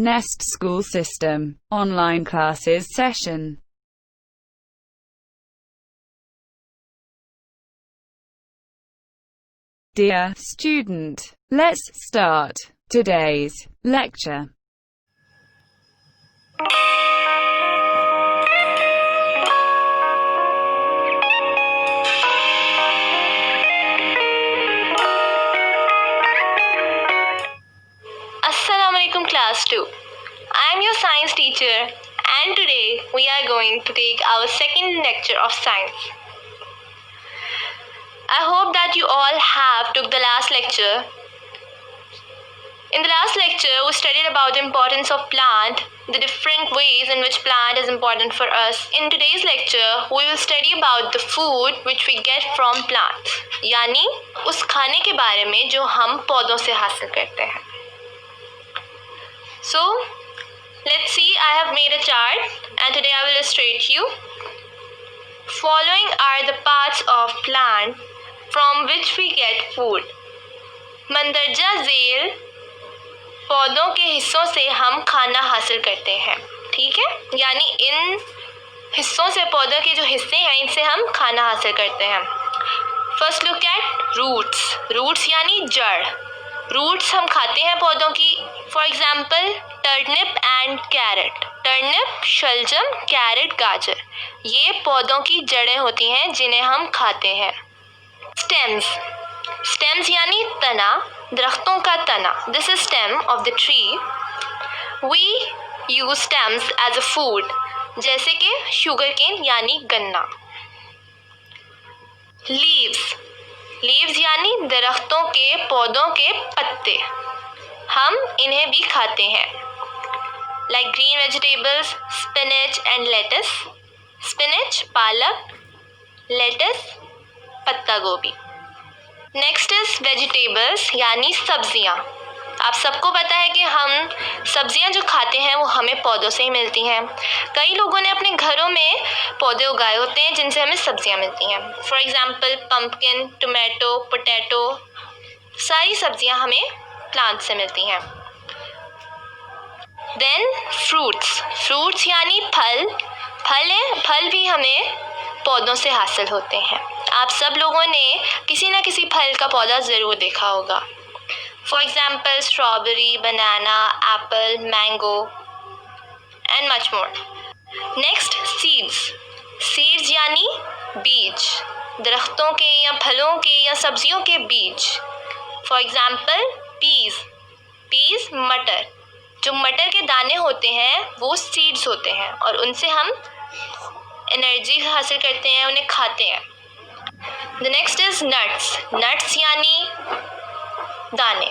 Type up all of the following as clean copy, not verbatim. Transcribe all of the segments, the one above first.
Nest School System, online classes session. Dear student, let's start today's lecture. Assalamualaikum class 2. I am your science teacher and today we are going to take our second lecture of science. I hope that you all have took the last lecture. In the last lecture we studied about the importance of plant, the different ways in which plant is important for us. In today's lecture we will study about the food which we get from plants, यानी उस खाने के बारे में जो हम पौधों से हासिल करते हैं. So, let's see, I have made a chart and today I will illustrate you. Following are the parts of plant from which we get food. मंदरजा झेल पौधों के हिस्सों से हम खाना हासिल करते हैं, ठीक है? यानी इन हिस्सों से, पौधों के जो हिस्से हैं, इनसे हम खाना हासिल करते हैं. First look at roots. Roots यानी जड़. रूट्स हम खाते हैं पौधों की. For example turnip and carrot. Turnip शलजम, कैरेट गाजर, ये पौधों की जड़ें होती हैं जिन्हें हम खाते हैं. स्टेम्स. स्टेम्स यानी तना, दरख्तों का तना. This is stem of the tree. We use stems as a food, जैसे कि शुगर केन यानी गन्ना. लीव्स. लीव्स यानी दरख्तों के, पौधों के पत्ते. हम इन्हें भी खाते हैं. Like green vegetables, spinach and lettuce. Spinach पालक, लेटस पत्ता गोभी. नेक्स्ट इज वेजिटेबल्स यानी सब्जियां. आप सबको पता है कि हम सब्जियां जो खाते हैं वो हमें पौधों से ही मिलती हैं. कई लोगों ने अपने घरों में पौधे उगाए होते हैं जिनसे हमें सब्जियां मिलती हैं. For example pumpkin, tomato, potato, सारी सब्जियां हमें प्लांट से मिलती हैं. Then fruits. फ्रूट्स यानी फल. फल भी हमें पौधों से हासिल होते हैं. आप सब लोगों ने किसी न किसी फल का पौधा ज़रूर देखा होगा. For example, strawberry, banana, apple, mango, and much more. Next, seeds. Seeds यानी बीज. दरख्तों के या फलों के या सब्जियों के बीज. For example, peas. Peas मटर. जो मटर के दाने होते हैं वो seeds होते हैं और उनसे हम एनर्जी हासिल करते हैं, उन्हें खाते हैं. The next is nuts. Nuts यानी दाने.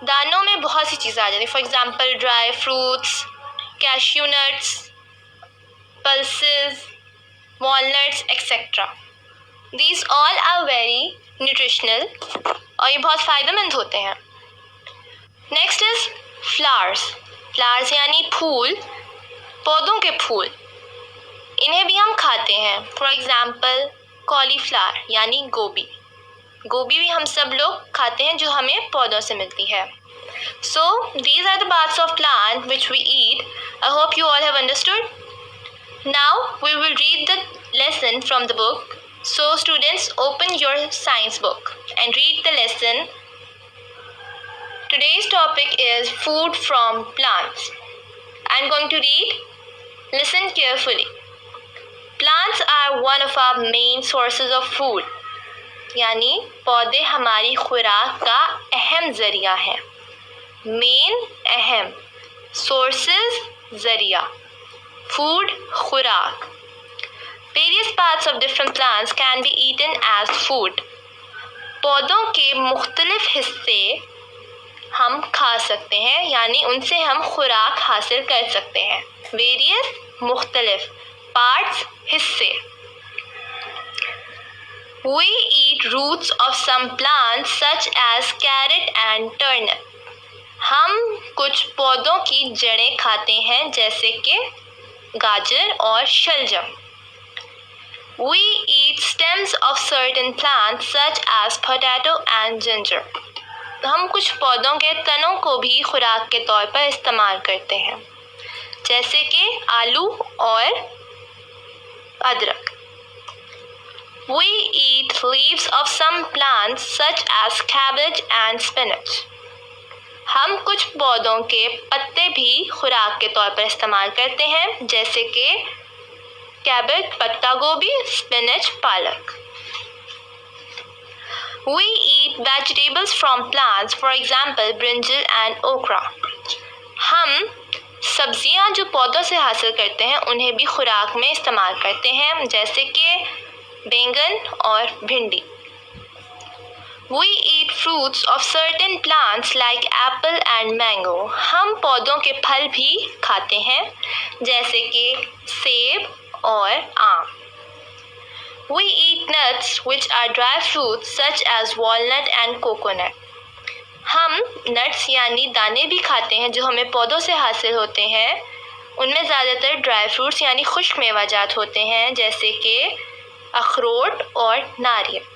दानों में बहुत सी चीज़ें आ जाती हैं. For example dry fruits, cashew nuts, pulses, walnuts etcetera. These all are very nutritional और ये बहुत फ़ायदेमंद होते हैं. Next is flowers. फ्लावर्स यानी फूल, पौधों के फूल. इन्हें भी हम खाते हैं. फॉर एग्जाम्पल कॉलीफ्लावर यानी गोभी. गोभी भी हम सब लोग खाते हैं जो हमें पौधों से मिलती है. So these are the parts of plant which we eat. I hope you all have understood. Now we will read the lesson from the book. So students, open your science book and read the lesson. Today's topic is food from plants. I'm going to read. Listen carefully. Plants are one of our main sources of food. यानी पौधे हमारी खुराक का अहम ज़रिया है. Main, अहम, sources, ज़रिया, फूड, खुराक. Various parts of different plants can be eaten as food. पौधों के मुख्तलिफ हिस्से हम खा सकते हैं, यानी उनसे हम खुराक हासिल कर सकते हैं. Various, मुख्तलिफ, parts, हिस्से. We eat roots of some plants such as carrot and turnip. हम कुछ पौधों की जड़ें खाते हैं जैसे कि गाजर और शलजम. We eat stems of certain plants such as potato and ginger. हम कुछ पौधों के तनों को भी खुराक के तौर पर इस्तेमाल करते हैं, जैसे कि आलू और अदरक। We eat leaves of some plants such as cabbage and spinach. हम कुछ पौधों के पत्ते भी खुराक के तौर पर इस्तेमाल करते हैं, जैसे कि कैबेज पत्ता गोभी, स्पिनच पालक। We eat vegetables from plants, for example brinjal and okra. हम सब्जियां जो पौधों से हासिल करते हैं उन्हें भी खुराक में इस्तेमाल करते हैं, जैसे कि बैंगन और भिंडी। We eat fruits of certain plants like apple and mango. हम पौधों के फल भी खाते हैं, जैसे कि सेब और आम। We eat nuts which are dry fruits such as walnut and coconut. हम नट्स यानी दाने भी खाते हैं जो हमें पौधों से हासिल होते हैं। उनमें ज़्यादातर ड्राई फ्रूट्स यानी खुश्क मेवाजात होते हैं, जैसे कि अखरोट और नारियल।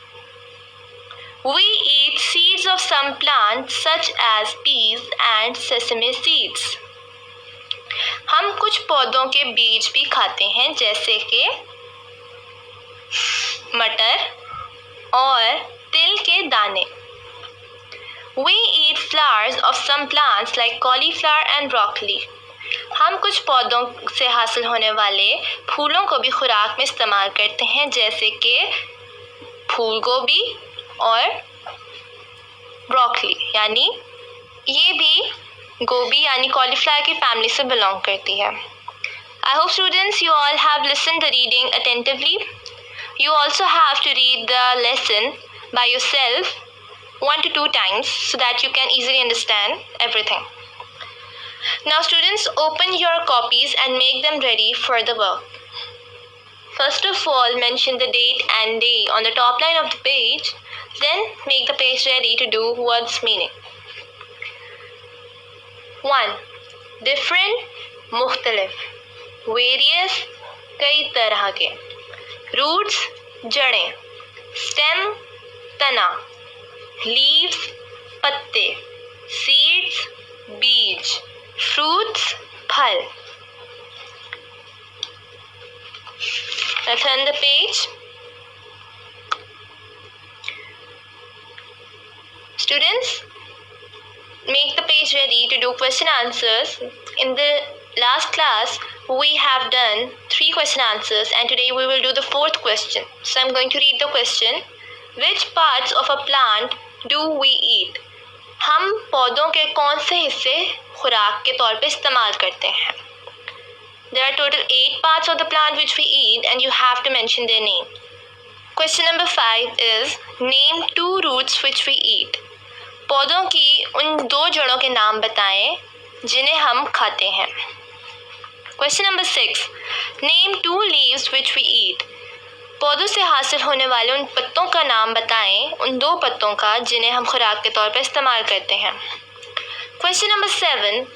We eat seeds of some plants such as peas and sesame seeds. हम कुछ पौधों के बीज भी खाते हैं, जैसे कि मटर और तिल के दाने। We eat flowers of some plants like cauliflower and broccoli. हम कुछ पौधों से हासिल होने वाले फूलों को भी खुराक में इस्तेमाल करते हैं, जैसे कि फूल गोभी और ब्रोकली, यानी ये भी गोभी यानी कॉलीफ्लावर की फैमिली से बिलोंग करती है। I hope students you all have listened the reading attentively. You also have to read the lesson by yourself 1 to 2 times so that you can easily understand everything. Now students, open your copies and make them ready for the work. First of all, mention the date and day on the top line of the page, then make the page ready to do words meaning. 1. Different, मुख्तलिफ, various, कई तरह के, roots, जड़ें, stem, तना, leaves, पत्ते, seeds, बीज, fruits, फल. Let's turn the page. Students, make the page ready to do question answers. In the last class, we have done 3 question answers and today we will do the 4th question. So I'm going to read the question. Which parts of a plant do we eat? हम पौधों के कौन से हिस्से खुराक के तौर पे इस्तेमाल करते हैं? There are total 8 parts of the plant which we eat and you have to mention their name. Question number 5 is name 2 roots which we eat. पौधों की उन 2 जड़ों के नाम बताएं जिन्हें हम खाते हैं. Question number 6 name 2 leaves which we eat. पौधों से हासिल होने वाले उन पत्तों का नाम बताएं, उन 2 पत्तों का जिन्हें हम खुराक के तौर पर इस्तेमाल करते हैं. Question number 7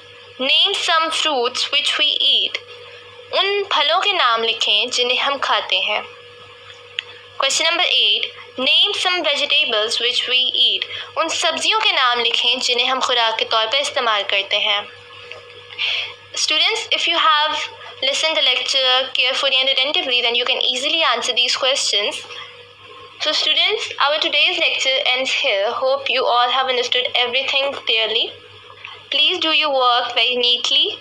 name some fruits which we eat. उन फलों के नाम लिखें जिन्हें हम खाते हैं. Question number 8 name some vegetables which we eat. उन सब्जियों के नाम लिखें जिन्हें हम खुराक के तौर पर इस्तेमाल करते हैं. Students, if you have listened the lecture carefully and attentively, then you can easily answer these questions. So students, our today's lecture ends here. Hope you all have understood everything clearly. Please do your work very neatly.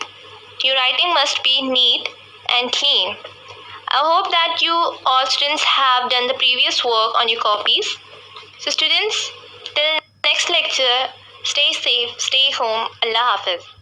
Your writing must be neat and clean. I hope that you all students have done the previous work on your copies. So students, till next lecture, stay safe, stay home. Allah Hafiz.